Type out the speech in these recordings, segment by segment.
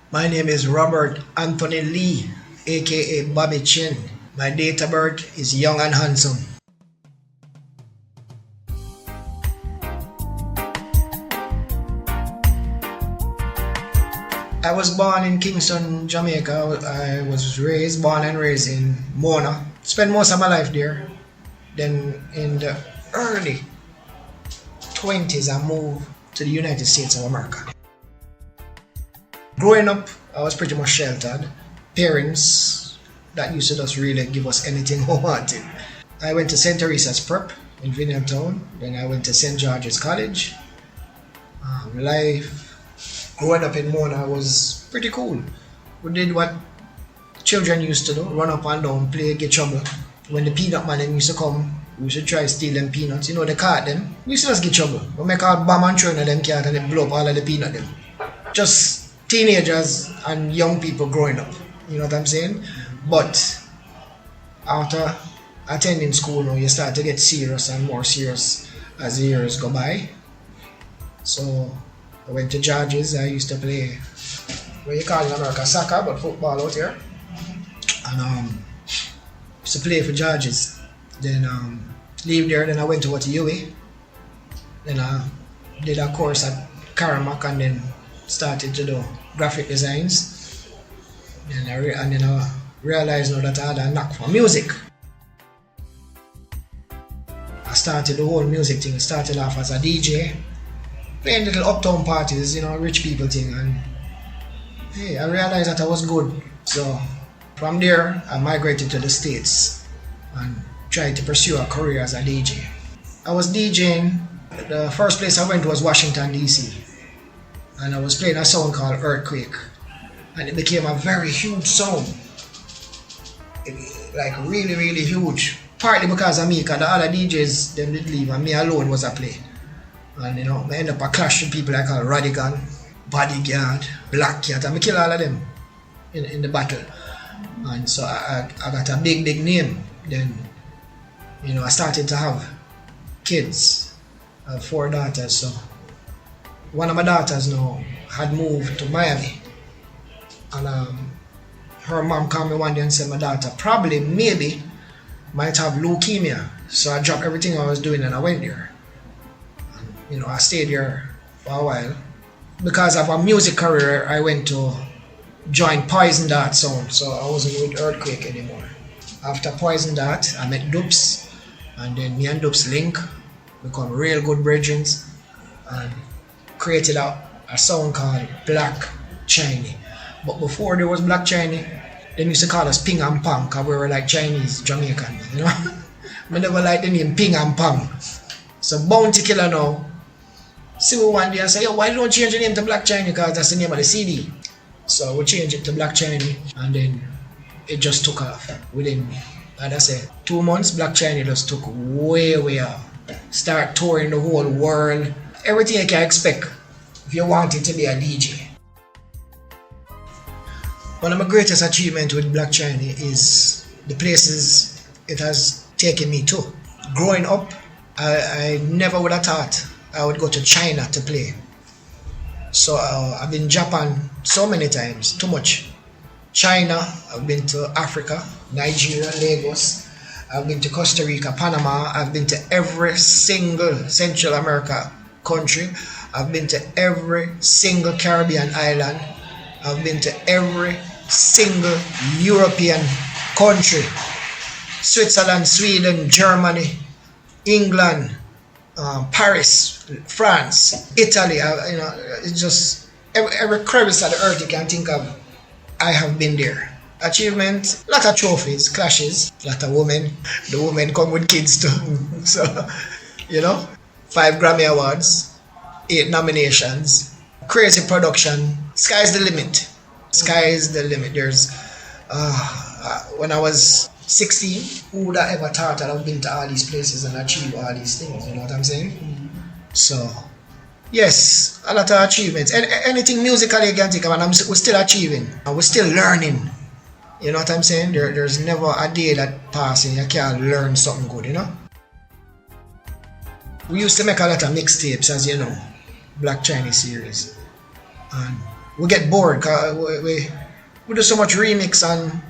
My name is Robert Anthony Lee, aka Bobby Chin. My date of birth is young and handsome. I was born in Kingston, Jamaica. I was born and raised in Mona. Spent most of my life there. Then in the early 20s, I moved to the United States of America. Growing up, I was pretty much sheltered. Parents that used to just really give us anything we wanted. I went to St. Teresa's Prep in Vineyardtown. Then I went to St. George's College. Life growing up in Mona was pretty cool. We did what children used to do, run up and down, play, get trouble. When the peanut man used to come, we used to try to steal them peanuts. You know, they caught them. We used to just get trouble. We make a bomb and throw in them cat and they blow up all of the peanut them. Just teenagers and young people growing up. You know what I'm saying? But after attending school now, you start to get serious and more serious as the years go by. So I went to George's. I used to play what you call in America soccer, but football out here. And used to play for George's. Then leave there. Then I went to UWI. Then I did a course at Caramac and then started to do graphic designs. And then I realized now that I had a knack for music. I started the whole music thing. I started off as a DJ, playing little uptown parties, you know, rich people thing. And hey, I realized that I was good. So from there, I migrated to the States and tried to pursue a career as a DJ. I was DJing. The first place I went was Washington, D.C. And I was playing a sound called Earthquake. And it became a very huge sound. Like really, really huge. Partly because of me, because the other DJs, them did leave and me alone was a play. And you know, I end up a clash with people like Radigan, Bodyguard, Black Cat, and I kill all of them in the battle. And so I got a big name. Then, you know, I started to have kids. I have 4 daughters, so one of my daughters now had moved to Miami. And her mom called me one day and said my daughter maybe might have leukemia. So I dropped everything I was doing and I went there. And, you know, I stayed there for a while. Because of a music career, I went to join Poison Dart Sound. So I wasn't with Earthquake anymore. After Poison Dart, I met Dupes. And then me and Dupes link, become real good brethrens. And created a sound called Black Chiney. But before there was Black Chiney, they used to call us Ping and Pong because we were like Chinese Jamaican, you know. I never liked the name Ping and Pong. So Bounty Killer now, see me one day and say, yo, why don't you change the name to Black Chiney because that's the name of the CD. So we changed it to Black Chiney and then it just took off within, like I said, 2 months. Black Chiney just took way off. Start touring the whole world. Everything you can expect if you wanted to be a DJ. One of my greatest achievements with Black Chiney is the places it has taken me to. Growing up, I never would have thought I would go to China to play. So I've been Japan so many times, too much. China, I've been to Africa, Nigeria, Lagos. I've been to Costa Rica, Panama. I've been to every single Central America country. I've been to every single Caribbean island. I've been to every single European country. Switzerland, Sweden, Germany, England, Paris, France, Italy. You know, it's just every crevice of the earth you can think of, I have been there. Achievement, lot of trophies, clashes, lot of women. The women come with kids too. So, you know, 5 Grammy Awards, 8 nominations, crazy production. Sky's the limit. Sky's the limit. There's, when I was 16, who would have ever thought that I've been to all these places and achieved all these things? You know what I'm saying? So, yes, a lot of achievements. Anything musically you can think of, and we're still achieving. And we're still learning. You know what I'm saying? There's never a day that passes you can't learn something good, you know? We used to make a lot of mixtapes, as you know, Black Chiney series. And we get bored because we do so much remix, and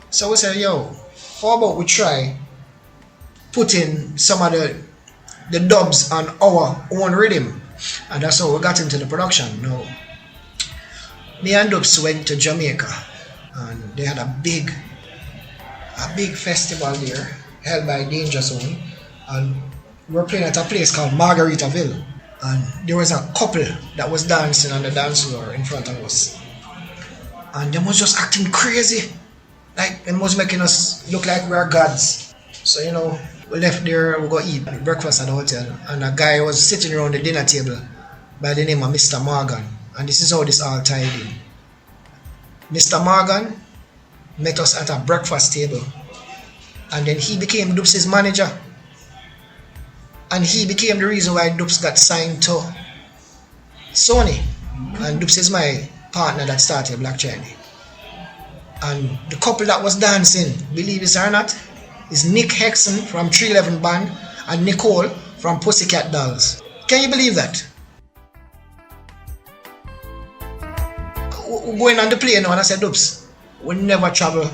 so we say, yo, how about we try putting some of the dubs on our own rhythm, and that's how we got into the production. Now, me and Dubs went to Jamaica, and they had a big festival there held by Danger Zone, and we were playing at a place called Margaritaville, and there was a couple that was dancing on the dance floor in front of us, and they was just acting crazy, like it was making us look like we are gods. So we left there, we go eat breakfast at the hotel, and a guy was sitting around the dinner table by the name of Mr. Morgan, and this is how this all tied in. Mr. Morgan met us at a breakfast table, and then he became Dubs' manager, and he became the reason why Dubs got signed to Sony, and Dubs is my partner that started Black Chiney. And the couple that was dancing, believe it or not, is Nick Hexon from 311 Band and Nicole from Pussycat Dolls. Can you believe that? We're going on the plane now, and I said, Dubs, we never travel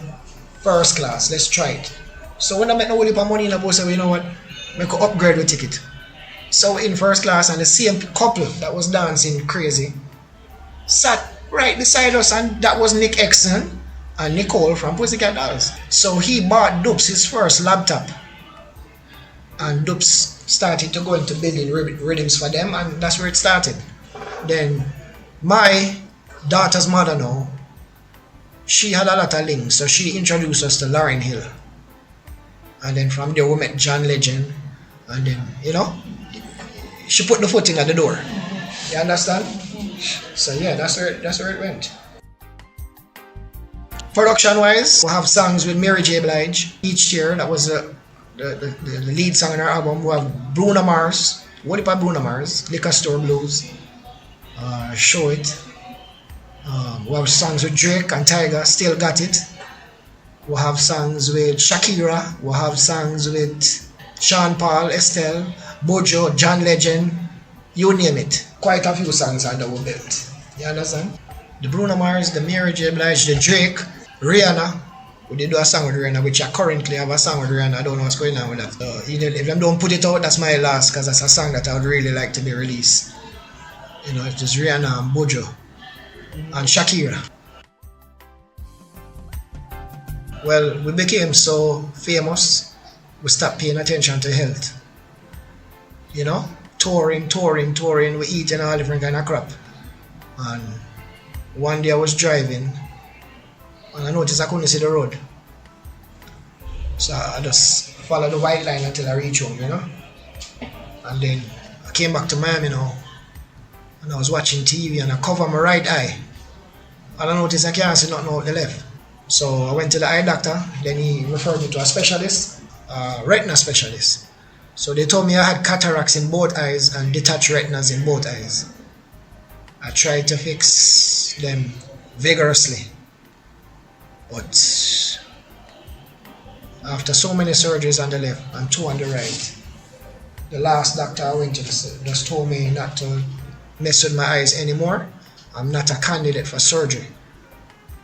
first class, let's try it. So when I met no whole heap of money in the bus, I said, you know what, I could upgrade the ticket. So we're in first class, and the same couple that was dancing crazy sat right beside us, and that was Nick Hexon and Nicole from Pussycat Dolls. So he bought Dubs his first laptop, and Dubs started to go into building rhythms for them, and that's where it started. Then my daughter's mother now, she had a lot of links, so she introduced us to Lauryn Hill, and then from there we met John Legend, and then she put the foot in at the door. You understand? So yeah, that's where it went. Production wise, we have songs with Mary J. Blige each year. That was the lead song in our album. We have Bruno Mars, what about Bruno Mars, Liquor Store Blues, Show It. We have songs with Drake and Tyga, Still Got It. We have songs with Shakira. We have songs with Sean Paul, Estelle, Bojo, John Legend, you name it. Quite a few songs under we built. You understand? The Bruno Mars, the Mary J. Blige, the Drake, Rihanna. We did do a song with Rihanna, which I currently have a song with Rihanna. I don't know what's going on with that. If them don't put it out, that's my last, because that's a song that I would really like to be released. It's just Rihanna and Bojo and Shakira. Well, we became so famous, we stopped paying attention to health. Touring, we eating all different kind of crap. And one day I was driving, and I noticed I couldn't see the road. So I just followed the white line until I reached home, And then I came back to Miami now, and I was watching TV, and I covered my right eye, and I noticed I can't see nothing out the left. So I went to the eye doctor, then he referred me to a specialist, retina specialist. So they told me I had cataracts in both eyes and detached retinas in both eyes. I tried to fix them vigorously, but after so many surgeries on the left and 2 on the right, the last doctor I went to just told me not to mess with my eyes anymore. I'm not a candidate for surgery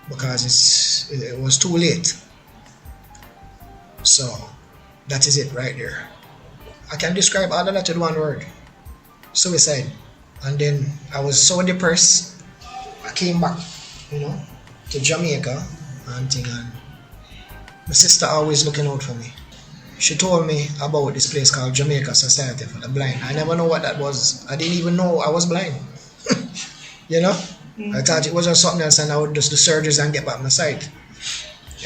because it was too late. So that is it right there. I can describe all of that in one word: suicide. And then I was so depressed, I came back, to Jamaica and my sister always looking out for me. She told me about this place called Jamaica Society for the Blind. I never know what that was. I didn't even know I was blind. I thought it was just something else, and I would just do surgeries and get back my sight.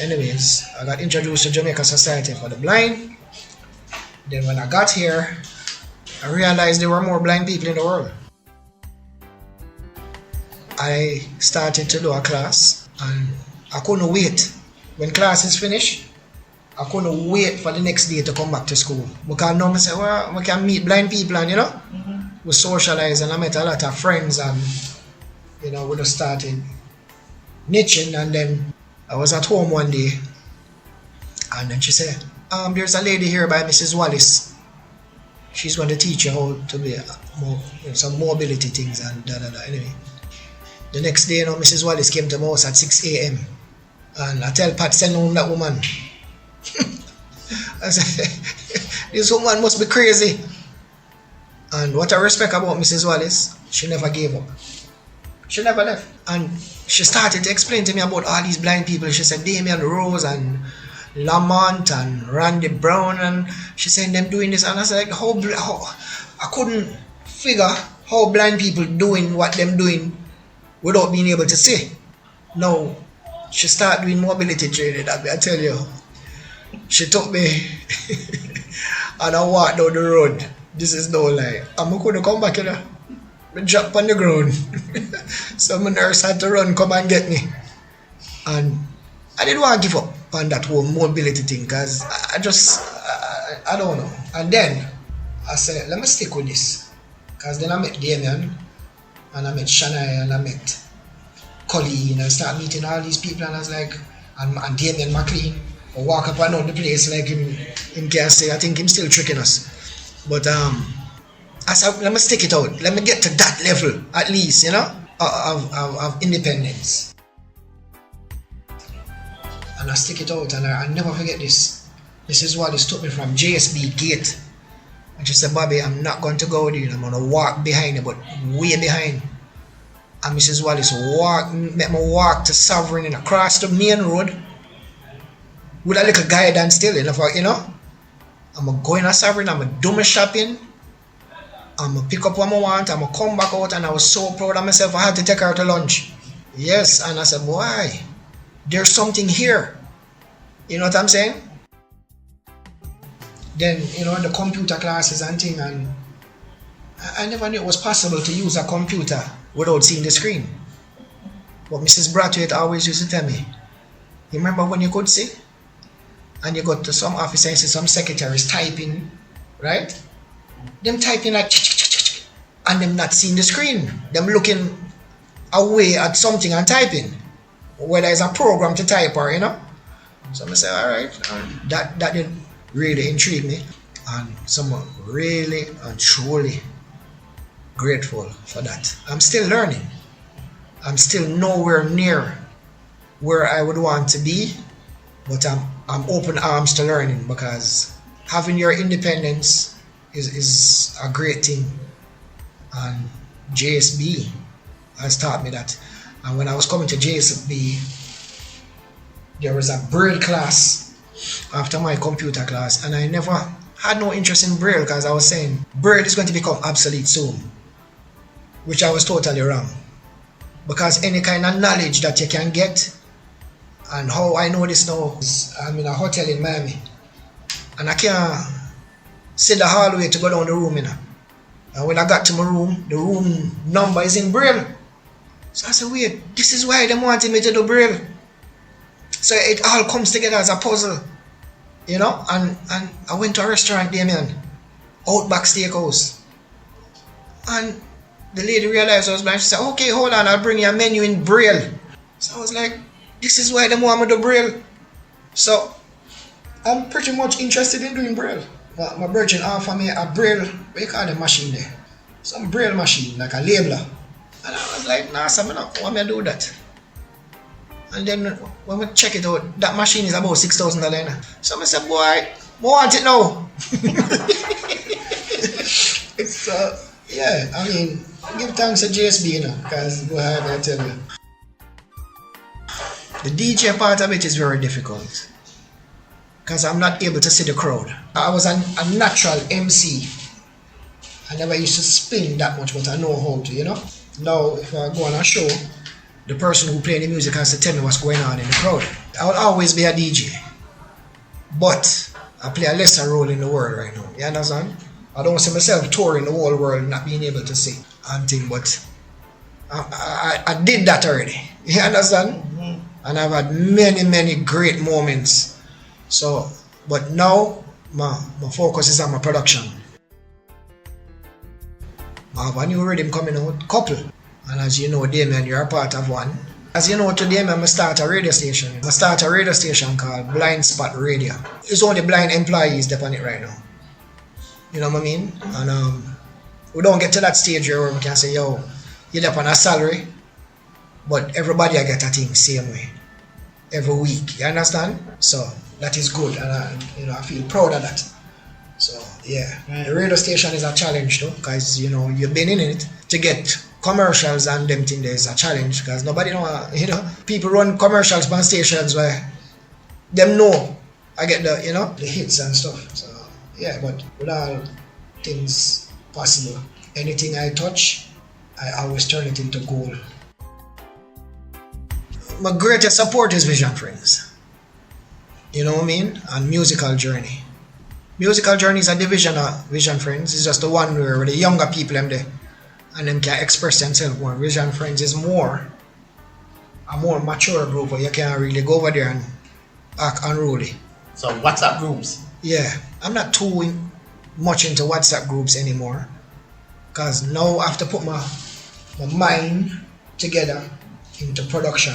Anyways, I got introduced to Jamaica Society for the Blind. Then when I got here, I realized there were more blind people in the world. I started to do a class, and I couldn't wait. When class is finished, I couldn't wait for the next day to come back to school. Because now I say, well, we can meet blind people, and we socialize, and I met a lot of friends, and we just started niching. And then I was at home one day, and then she said, there's a lady here by Mrs. Wallace. She's going to teach you how to be some mobility things and da da da. Anyway, The next day, you know, Mrs. Wallace came to my house at 6 a.m. And I tell Pat, send home that woman. I said, this woman must be crazy. And what I respect about Mrs. Wallace, she never gave up. She never left. And she started to explain to me about all these blind people. She said Damian Rose and Lamont and Randy Brown, and she said them doing this. And I said, how I couldn't figure how blind people doing what them doing without being able to see. Now, she started doing mobility training. I tell you, she took me and I walked down the road. This is no lie. I'm going to come back, you know. I dropped on the ground. So my nurse had to run, come and get me. And I didn't want to give up on that whole mobility thing because I don't know. And then I said, let me stick with this. Because then I met Damian, and I met Shania, and I met Colleen, and I started meeting all these people, and I was like, and Damian McLean, I walk up and down the place like him can say, I think him still tricking us. But I said, let me stick it out. Let me get to that level, at least, you know, of independence. And I stick it out, and I never forget this. Mrs. Wallace took me from JSB gate. And she said, Bobby, I'm not going to go there. I'm going to walk behind you, but way behind. And Mrs. Wallace made me walk to Sovereign and across the main road with a little guidance still, you know. I'm going to go in a Sovereign, I'm going to do my shopping, I'm going to pick up what I want, I'm going to come back out, and I was so proud of myself, I had to take her to lunch. Yes, and I said, boy, there's something here. You know what I'm saying? Then, you know, the computer classes and thing, and I never knew it was possible to use a computer without seeing the screen. But Mrs. Brathwaite always used to tell me, you remember when you could see? And you go to some office and see some secretaries typing, right? Them typing like, and them not seeing the screen. Them looking away at something and typing. Whether it's a program to type or, you know. So I say, all right, that did really intrigue me. And someone really and truly grateful for that. I'm still learning. I'm still nowhere near where I would want to be, but I'm open arms to learning, because having your independence is a great thing. And JSB has taught me that. And when I was coming to JSB, there was a Braille class after my computer class, and I never had no interest in Braille because I was saying Braille is going to become obsolete soon, which I was totally wrong. Because any kind of knowledge that you can get, and how I know this now is I'm in a hotel in Miami, and I can't sit the hallway to go down the room, you know. And when I got to my room, the room number is in Braille. So I said, wait, this is why they wanted me to do Braille. So it all comes together as a puzzle, you know. And I went to a restaurant, Damian, Outback Steakhouse, and the lady realized I was blind. She said, okay, hold on, I'll bring you a menu in Braille. So I was like, this is why they want me to do Braille. So I'm pretty much interested in doing Braille. My virgin offered me a Braille, what you call the machine there? Some Braille machine, like a labeler. And I was like, nah, so I don't want me to do that. And then when we check it out, that machine is about $6,000. So I said, boy, I want it now. It's, yeah, I mean, give thanks to JSB, you know, because boy, I tell you. The DJ part of it is very difficult, because I'm not able to see the crowd. I was a natural MC. I never used to spin that much, but I know how to, you know. Now, if I go on a show, the person who plays the music has to tell me what's going on in the crowd. I will always be a DJ, but I play a lesser role in the world right now. You understand? I don't see myself touring the whole world, not being able to sing and thing, but I did that already. You understand? Mm-hmm. And I've had many great moments. So, but now my focus is on my production. I have a new rhythm coming out, couple. And as you know, Damian, you're a part of one. As you know, today I'm going to start a radio station. I start a radio station called Blind Spot Radio. It's only blind employees that on it right now. You know what I mean? And we don't get to that stage where we can say, yo, you're up on a salary but everybody I get a thing same way every week. You understand? So that is good, and I feel proud of that. So yeah, the radio station is a challenge though, because you've been in it to get commercials and them thing. There is a challenge because nobody know. People run commercials on stations where them know I get the hits and stuff. So yeah, but with all things possible, anything I touch, I always turn it into gold. My greatest support is Vision Friends. You know what I mean? And Musical Journey. Musical Journey is a division of Vision Friends. It's just the one where the younger people them there and them can express themselves more. Vision Friends is a more mature group where you can't really go over there and act unruly. So WhatsApp groups? Yeah, I'm not too much into WhatsApp groups anymore, because now I have to put my mind together into production.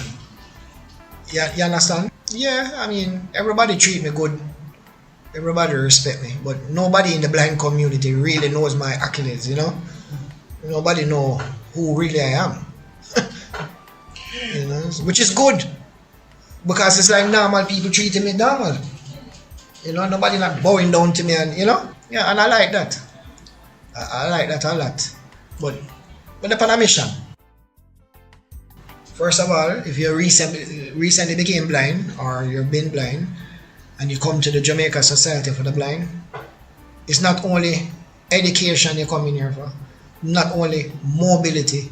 Yeah, you understand? Yeah, I mean, everybody treat me good. Everybody respect me, but nobody in the blind community really knows my accolades, Nobody know who really I am. Which is good, because it's like normal people treating me normal. Nobody not bowing down to me, and yeah, and I like that. I like that a lot. But upon a mission. First of all, if you recently became blind, or you've been blind, and you come to the Jamaica Society for the Blind, it's not only education you come in here for, not only mobility,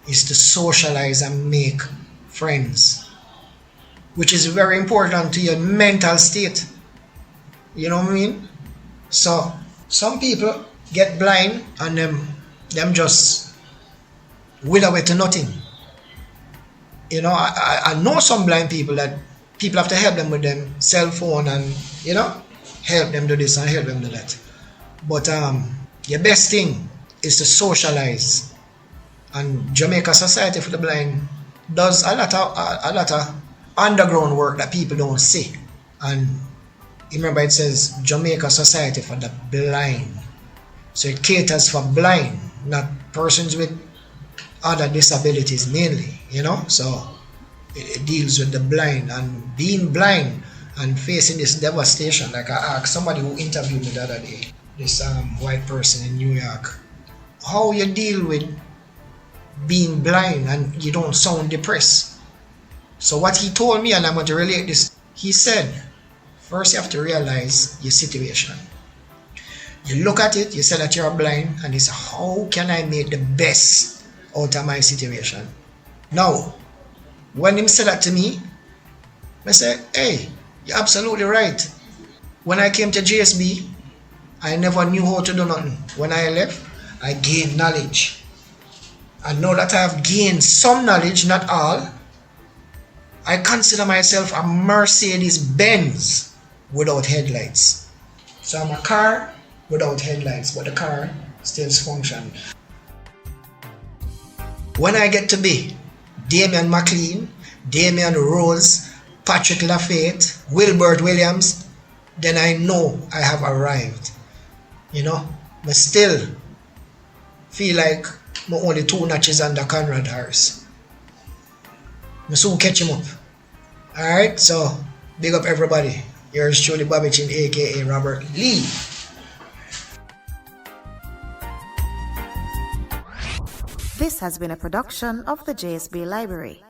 it's to socialize and make friends, which is very important to your mental state. You know what I mean? So some people get blind and them just wither away to nothing. I know some blind people that people have to help them with them cell phone and help them do this and help them do that. But your best thing is to socialize. And Jamaica Society for the Blind does a lot of underground work that people don't see. And remember, it says Jamaica Society for the Blind. So it caters for blind, not persons with other disabilities mainly, So it deals with the blind, and being blind and facing this devastation. Like I asked somebody who interviewed me the other day, this white person in New York, how you deal with being blind and you don't sound depressed. So what he told me, and I'm going to relate this, he said, first you have to realize your situation. You look at it, you say that you're blind, and you say, how can I make the best out of my situation? Now, when him said that to me, I said, hey, you're absolutely right. When I came to JSB, I never knew how to do nothing. When I left, I gained knowledge. And now that I have gained some knowledge, not all, I consider myself a Mercedes-Benz without headlights. So I'm a car without headlights, but the car still functions. When I get to be Damian McLean, Damian Rose, Patrick Lafayette, Wilbert Williams, then I know I have arrived. But still feel like I'm only 2 notches under Conrad Harris. I soon catch him up. Alright, so big up everybody. Yours truly, Bobby Chin, aka Robert Lee. This has been a production of the JSB Library.